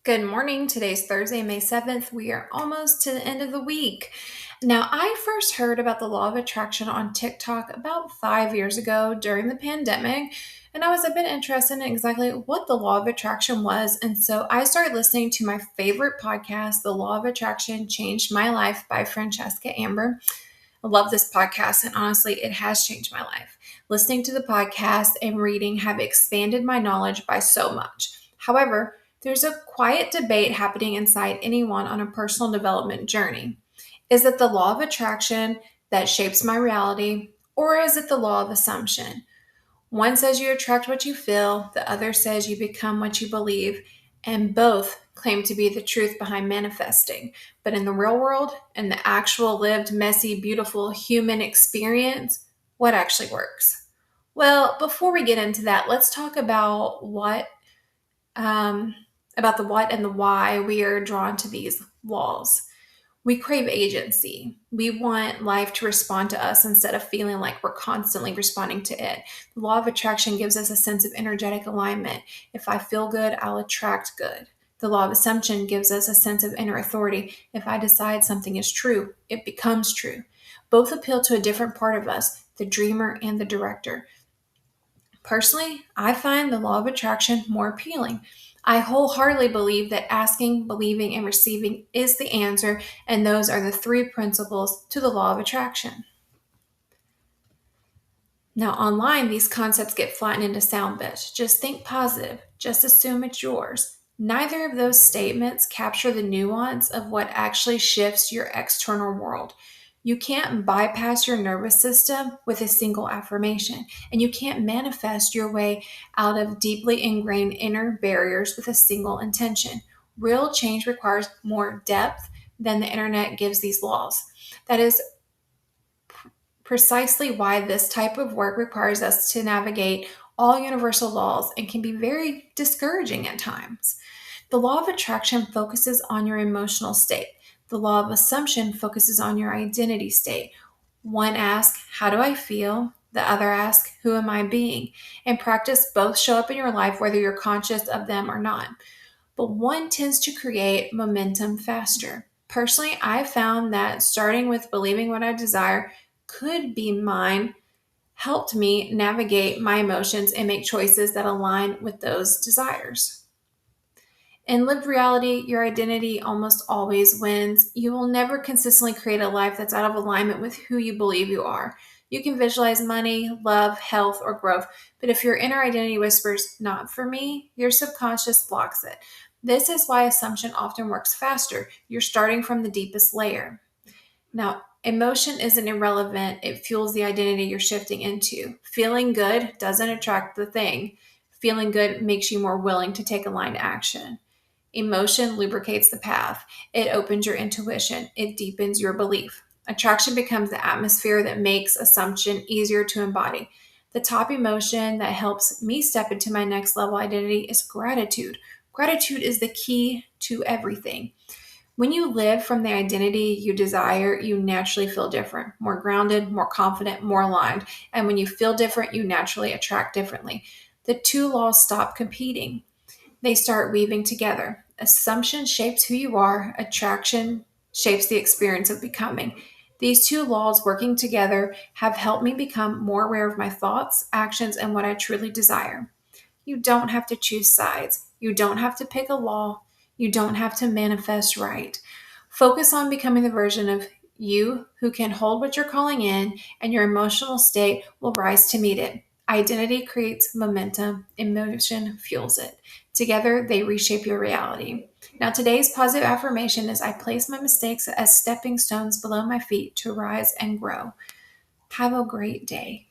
Good morning. Today's Thursday, May 7th. We are almost to the end of the week. Now, I first heard about the law of attraction on TikTok about 5 years ago during the pandemic, and I was a bit interested in exactly what the law of attraction was. And so I started listening to my favorite podcast, The Law of Attraction Changed My Life by Francesca Amber. I love this podcast, and honestly, it has changed my life. Listening to the podcast and reading have expanded my knowledge by so much. However, there's a quiet debate happening inside anyone on a personal development journey. Is it the law of attraction that shapes my reality, or is it the law of assumption? One says you attract what you feel, the other says you become what you believe, and both claim to be the truth behind manifesting. But in the real world, in the actual lived, messy, beautiful human experience, what actually works? Well, before we get into that, let's talk um, about the what and the why we are drawn to these laws. We crave agency. We want life to respond to us instead of feeling like we're constantly responding to it. The law of attraction gives us a sense of energetic alignment. If I feel good, I'll attract good. The law of assumption gives us a sense of inner authority. If I decide something is true, it becomes true. Both appeal to a different part of us, the dreamer and the director. Personally, I find the law of attraction more appealing. I wholeheartedly believe that asking, believing, and receiving is the answer, and those are the three principles to the law of attraction. Now, online, these concepts get flattened into sound bits. Just think positive, just assume it's yours. Neither of those statements capture the nuance of what actually shifts your external world. You can't bypass your nervous system with a single affirmation, and you can't manifest your way out of deeply ingrained inner barriers with a single intention. Real change requires more depth than the internet gives these laws. That is precisely why this type of work requires us to navigate all universal laws and can be very discouraging at times. The law of attraction focuses on your emotional state. The law of assumption focuses on your identity state. One asks, how do I feel? The other asks, who am I being? In practice, both show up in your life whether you're conscious of them or not. But one tends to create momentum faster. Personally, I found that starting with believing what I desire could be mine helped me navigate my emotions and make choices that align with those desires. In lived reality, your identity almost always wins. You will never consistently create a life that's out of alignment with who you believe you are. You can visualize money, love, health, or growth, but if your inner identity whispers, not for me, your subconscious blocks it. This is why assumption often works faster. You're starting from the deepest layer. Now, emotion isn't irrelevant, it fuels the identity you're shifting into. Feeling good doesn't attract the thing, feeling good makes you more willing to take aligned action. Emotion lubricates the path. It opens your intuition. It deepens your belief. Attraction becomes the atmosphere that makes assumption easier to embody. The top emotion that helps me step into my next level identity is gratitude. Gratitude is the key to everything. When you live from the identity you desire, you naturally feel different, more grounded, more confident, more aligned. And when you feel different, you naturally attract differently. The two laws stop competing, they start weaving together. Assumption shapes who you are, attraction shapes the experience of becoming. These two laws working together have helped me become more aware of my thoughts, actions, and what I truly desire. You don't have to choose sides. You don't have to pick a law. You don't have to manifest right. Focus on becoming the version of you who can hold what you're calling in, and your emotional state will rise to meet it. Identity creates momentum, emotion fuels it. Together, they reshape your reality. Now, today's positive affirmation is I place my mistakes as stepping stones below my feet to rise and grow. Have a great day.